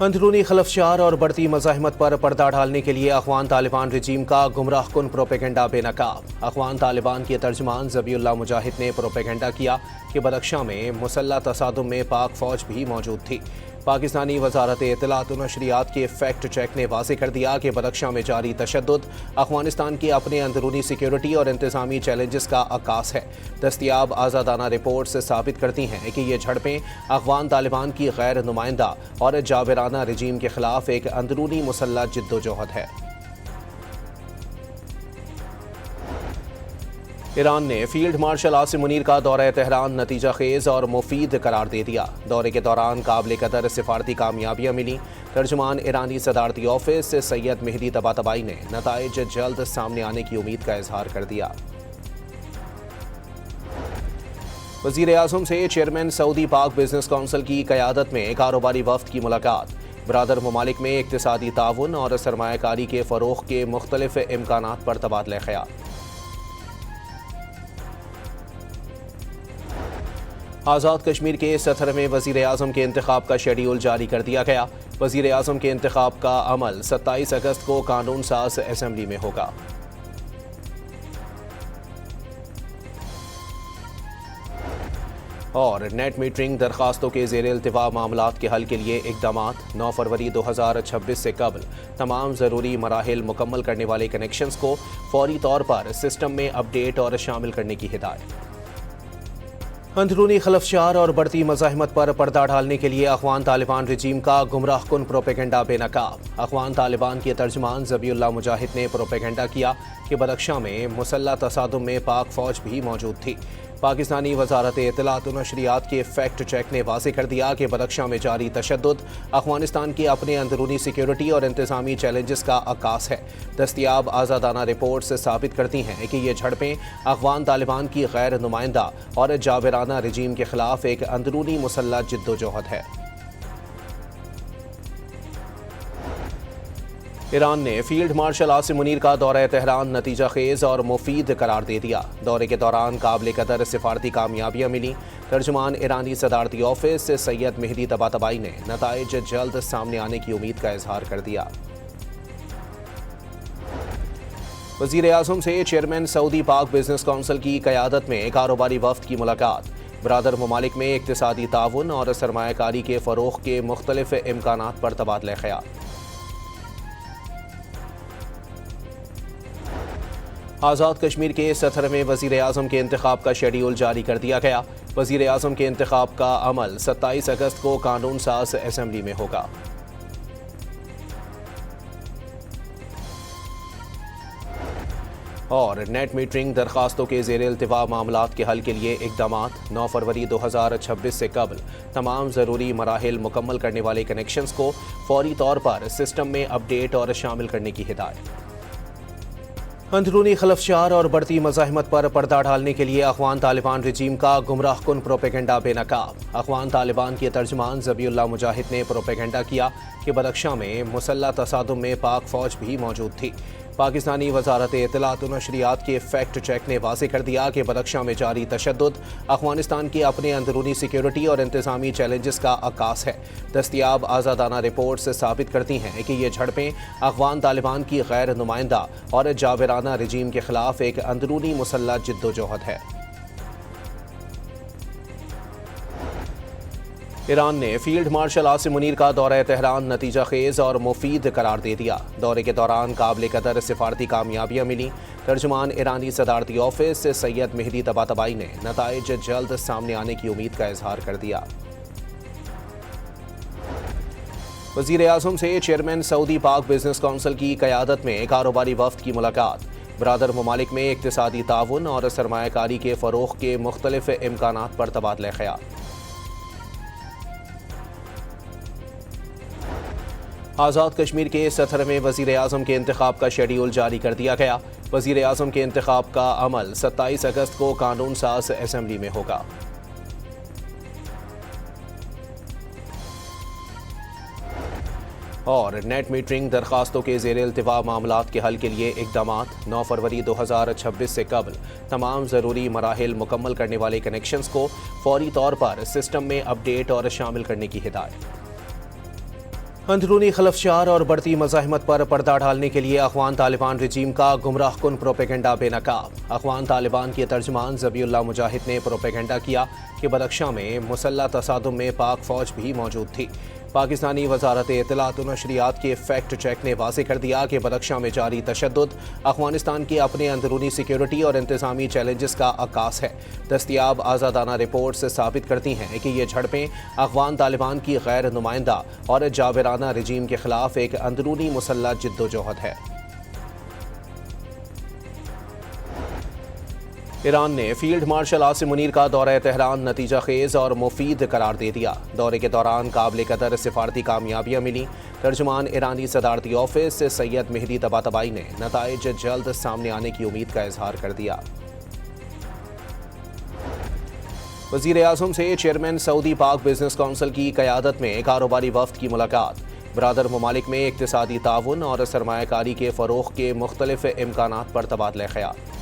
अंदरूनी खलफशार और बढ़ती मज़ाहमत पर पर्दा डालने के लिए अफ़गान तालिबान रजीम का गुमराह कुन प्रोपेगेंडा बेनकाब। अफ़गान तालिबान के तर्जमान ज़बीउल्लाह मुजाहिद ने प्रोपेगेंडा किया कि बदख्शां में मुसल्लह तसादुम में पाक फ़ौज भी मौजूद थी। पाकिस्तानी वज़ारत इत्तलात व नशरियात के फैक्ट चेक ने वाज़ेह कर दिया कि बदख्शां में जारी तशद्दुद अफ़गानिस्तान के अपने अंदरूनी सिक्योरिटी और इंतज़ामी चैलेंजेस का अक्कास है। दस्तियाब आज़ादाना रिपोर्ट से साबित करती हैं कि ये झड़पें अफ़गान तालिबान की गैर नुमाइंदा और जाबिराना रजीम के खिलाफ एक अंदरूनी मुसल्लह जिद्दोजहद है। ईरान ने फील्ड मार्शल आसिम मुनीर का दौरा तेहरान नतीजा खेज और मुफीद करार दे दिया। दौरे के दौरान काबिल कदर सिफारती कामयाबियां मिली। तर्जुमान ईरानी सदारती ऑफिस से सैयद मेहदी तबातबाई ने नताइज जल्द सामने आने की उम्मीद का इजहार कर दिया। वज़ीर आज़म से चेयरमैन सऊदी पाक बिजनेस काउंसिल की क़यादत में कारोबारी वफ़द की मुलाकात। बरादर ममालिक में इक़्तिसादी ताउन और सरमायाकारी के फ़रोग़ के मुख्तलिफ इम्कानात पर तबादला ख़याल। आज़ाद कश्मीर के 17वें वज़ीर आज़म के इंतखाब का शेड्यूल जारी कर दिया गया। वज़ीर आज़म के इंतखाब का अमल 27 अगस्त को कानून साज असम्बली में होगा। और नेट मीटरिंग दरखास्तों के ज़ेर इल्तिवा मामलात के हल के लिए इक़दामात। 9 फरवरी 2026 से कबल तमाम ज़रूरी मराहिल मुकम्मल करने वाले कनेक्शंस को फौरी तौर पर सिस्टम में अपडेट और शामिल करने की हिदायत। अंदरूनी खलफशार और बढ़ती मज़ाहमत पर पर्दा डालने के लिए अफ़गान तालिबान रजीम का गुमराह कुन प्रोपेगेंडा बेनकाब। अफ़गान तालिबान के तर्जमान ज़बीउल्लाह मुजाहिद ने प्रोपेगेंडा किया कि बदख्शां में मुसल्लह तसादुम में पाक फ़ौज भी मौजूद थी। पाकिस्तानी वज़ारत इत्तलात व नशरियात के फैक्ट चेक ने वाज़ेह कर दिया कि बदख्शां में जारी तशद्दुद अफ़गानिस्तान के अपने अंदरूनी सिक्योरिटी और इंतज़ामी चैलेंजेस का अक्कास है। दस्तियाब आज़ादाना रिपोर्ट से साबित करती हैं कि ये झड़पें अफ़गान तालिबान की गैर नुमाइंदा और जाबिराना रजीम के खिलाफ एक अंदरूनी मुसल्लह जिद्दोजहद है। ईरान ने फील्ड मार्शल आसिम मुनीर का दौरा तेहरान नतीजा खेज और मुफीद करार दे दिया। दौरे के दौरान काबिल कदर सिफारती कामयाबियां मिली। तर्जुमान ईरानी सदारती ऑफिस से सैयद मेहदी तबातबाई ने नताइज जल्द सामने आने की उम्मीद का इजहार कर दिया। वज़ीर आज़म से चेयरमैन सऊदी पाक बिजनेस काउंसिल की क़यादत में कारोबारी वफ़द की मुलाकात। बरादर ममालिक में इक़्तिसादी ताउन और सरमायाकारी के फ़रोग़ के मुख्तलिफ इम्कानात पर तबादला ख़याल। आज़ाद कश्मीर के 17वें वज़ीर आज़म के इंतखाब का शेड्यूल जारी कर दिया गया। वज़ीर आज़म के इंतखाब का अमल 27 अगस्त को कानून साज असम्बली में होगा। और नेट मीटरिंग दरखास्तों के ज़ेर इल्तिवा मामलात के हल के लिए इक़दामात। 9 फरवरी 2026 से कबल तमाम ज़रूरी मराहिल मुकम्मल करने वाले कनेक्शंस को फौरी तौर पर सिस्टम में अपडेट और शामिल करने की हिदायत। अंदरूनी खलफशार और बढ़ती मज़ाहमत पर पर्दा डालने के लिए अफ़गान तालिबान रजीम का गुमराह कुन प्रोपेगेंडा बेनकाब। अफ़गान तालिबान के तर्जमान ज़बीउल्लाह मुजाहिद ने प्रोपेगेंडा किया कि बदख्शां में मुसल्लह तसादुम में पाक फ़ौज भी मौजूद थी। पाकिस्तानी वज़ारत इत्तलात व नशरियात के फैक्ट चेक ने वाज़ेह कर दिया कि बदख्शां में जारी तशद्दुद अफ़गानिस्तान के अपने अंदरूनी सिक्योरिटी और इंतज़ामी चैलेंजेस का अक्कास है। दस्तियाब आज़ादाना रिपोर्ट से साबित करती हैं कि ये झड़पें अफ़गान तालिबान की गैर नुमाइंदा और जाबिराना रजीम के खिलाफ एक अंदरूनी मुसल्लह जिद्दोजहद है। ईरान ने फील्ड मार्शल आसिम मुनीर का दौरा तेहरान नतीजा खेज और मुफीद करार दे दिया। दौरे के दौरान काबिल कदर सिफारती कामयाबियां मिली। तर्जुमान ईरानी सदारती ऑफिस से सैयद मेहदी तबातबाई ने नताइज जल्द सामने आने की उम्मीद का इजहार कर दिया। वज़ीर आज़म से चेयरमैन सऊदी पाक बिजनेस काउंसिल की क़यादत में कारोबारी वफ़द की मुलाकात। बरादर ममालिक में इक़्तिसादी ताउन और सरमायाकारी के फ़रोग़ के मुख्तलिफ इम्कानात पर तबादला ख़याल। आज़ाद कश्मीर के 17वें वज़ीर आज़म के इंतखाब का शेड्यूल जारी कर दिया गया। वज़ीर आज़म के इंतखाब का अमल 27 अगस्त को कानून साज असम्बली में होगा। और नेट मीटरिंग दरखास्तों के ज़ेर इल्तिवा मामलात के हल के लिए इक़दामात। 9 फरवरी 2026 से कबल तमाम ज़रूरी मराहिल मुकम्मल करने वाले कनेक्शंस को फौरी तौर पर सिस्टम में अपडेट और शामिल करने की हिदायत। अंदरूनी खलफशार और बढ़ती मज़ाहमत पर पर्दा डालने के लिए अफ़गान तालिबान रजीम का गुमराह कुन प्रोपेगेंडा बेनकाब। अफ़गान तालिबान के तर्जमान ज़बीउल्लाह मुजाहिद ने प्रोपेगेंडा किया कि बदख्शां में मुसल्लह तसादुम में पाक फ़ौज भी मौजूद थी। पाकिस्तानी वजारत इत्तलात व नशरियात के फैक्ट चेक ने वाज़ेह कर दिया कि बदख्शां में जारी तशद्दुद अफ़गानिस्तान के अपने अंदरूनी सिक्योरिटी और इंतज़ामी चैलेंजेस का अक्कास है। दस्तियाब आज़ादाना रिपोर्ट से साबित करती हैं कि ये झड़पें अफ़गान तालिबान की गैर नुमाइंदा और जाबिराना रजीम के खिलाफ एक अंदरूनी मुसल्लह जिद्दोजहद है। ईरान ने फील्ड मार्शल आसिम मुनीर का दौरा तेहरान नतीजा खेज और मुफीद करार दे दिया। दौरे के दौरान काबिल कदर सिफारती कामयाबियां मिली। तर्जुमान ईरानी सदारती ऑफिस सैयद मेहदी तबातबाई ने नताइज जल्द सामने आने की उम्मीद का इजहार कर दिया। वज़ीर आज़म से चेयरमैन सऊदी पाक बिजनेस काउंसिल की क़यादत में कारोबारी वफ़द की मुलाकात। बरादर ममालिक में इक़्तिसादी ताउन और सरमायाकारी के फ़रोग़ के मुख्तलिफ इम्कानात पर तबादला ख़याल।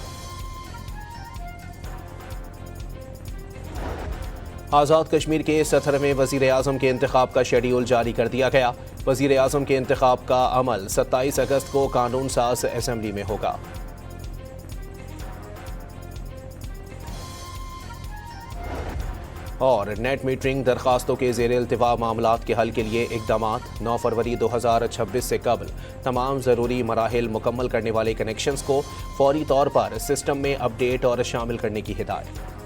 आज़ाद कश्मीर के सथर में वज़ीर आज़म के इंतखाब का शेड्यूल जारी कर दिया गया। वज़ीर आज़म के इंतखाब का अमल 27 अगस्त को कानून साज असम्बली में होगा। और नेट मीटरिंग दरखास्तों के ज़ेर इल्तिवा मामलात के हल के लिए इक़दामात। 9 फरवरी 2026 से कबल तमाम ज़रूरी मराहिल मुकम्मल करने वाले कनेक्शंस को फौरी तौर पर सिस्टम में अपडेट और शामिल करने की हिदायत।